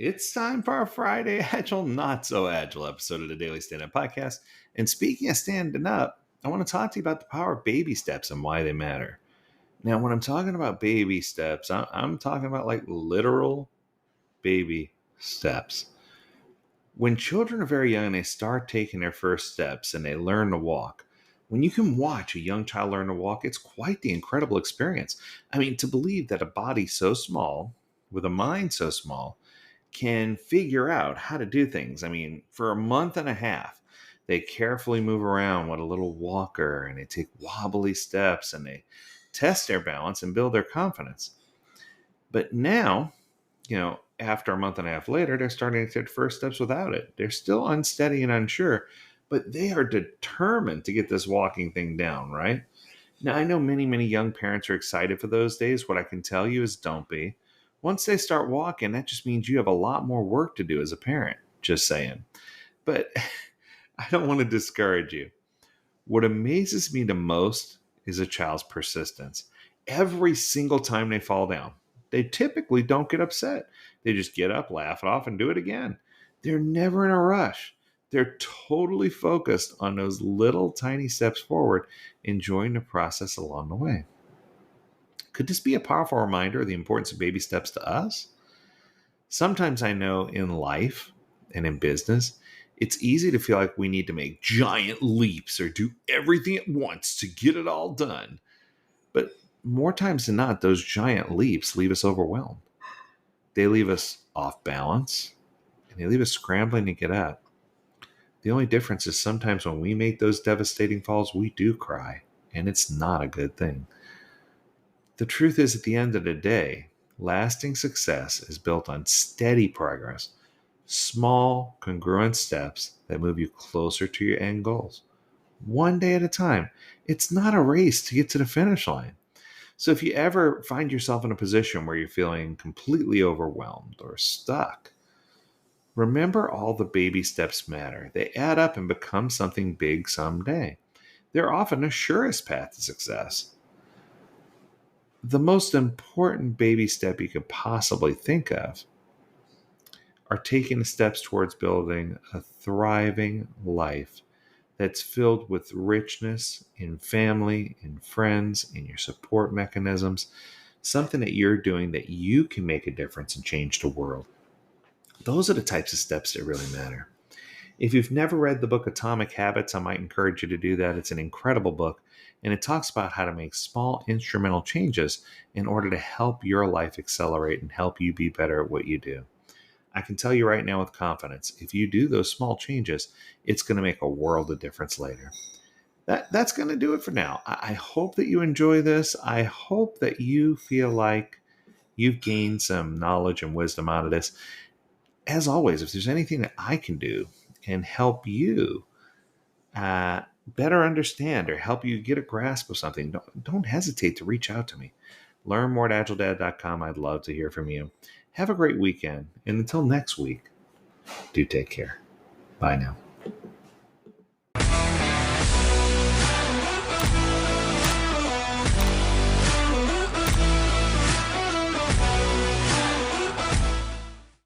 It's time for our Friday Agile, Not So Agile episode of the Daily Stand Up Podcast. And speaking of standing up, I want to talk to you about the power of baby steps and why they matter. Now, when I'm talking about baby steps, I'm talking about like literal baby steps. When children are very young, they start taking their first steps and they learn to walk. When you can watch a young child learn to walk, it's quite the incredible experience. I mean, to believe that a body so small, with a mind so small, can figure out how to do things. I mean, for a month and a half, they carefully move around with a little walker and they take wobbly steps and they test their balance and build their confidence. But now, after a month and a half later, they're starting to take first steps without it. They're still unsteady and unsure, but they are determined to get this walking thing down, right? Now, I know many, many young parents are excited for those days. What I can tell you is don't be. Once they start walking, that just means you have a lot more work to do as a parent. Just saying. But I don't want to discourage you. What amazes me the most is a child's persistence. Every single time they fall down, they typically don't get upset. They just get up, laugh it off, and do it again. They're never in a rush. They're totally focused on those little tiny steps forward, enjoying the process along the way. Could this be a powerful reminder of the importance of baby steps to us? Sometimes I know in life and in business, it's easy to feel like we need to make giant leaps or do everything at once to get it all done. But more times than not, those giant leaps leave us overwhelmed. They leave us off balance and they leave us scrambling to get up. The only difference is sometimes when we make those devastating falls, we do cry, and it's not a good thing. The truth is, at the end of the day, lasting success is built on steady progress, small, congruent steps that move you closer to your end goals. One day at a time. It's not a race to get to the finish line. So if you ever find yourself in a position where you're feeling completely overwhelmed or stuck, remember all the baby steps matter. They add up and become something big someday. They're often the surest path to success. The most important baby step you could possibly think of are taking the steps towards building a thriving life that's filled with richness in family, in friends, in your support mechanisms, something that you're doing that you can make a difference and change the world. Those are the types of steps that really matter. If you've never read the book Atomic Habits, I might encourage you to do that. It's an incredible book, and it talks about how to make small instrumental changes in order to help your life accelerate and help you be better at what you do. I can tell you right now with confidence, if you do those small changes, it's going to make a world of difference later. That's going to do it for now. I hope that you enjoy this. I hope that you feel like you've gained some knowledge and wisdom out of this. As always, if there's anything that I can do and help you better understand or help you get a grasp of something, don't hesitate to reach out to me. Learn more at agiledad.com. I'd love to hear from you. Have a great weekend. And until next week, do take care. Bye now.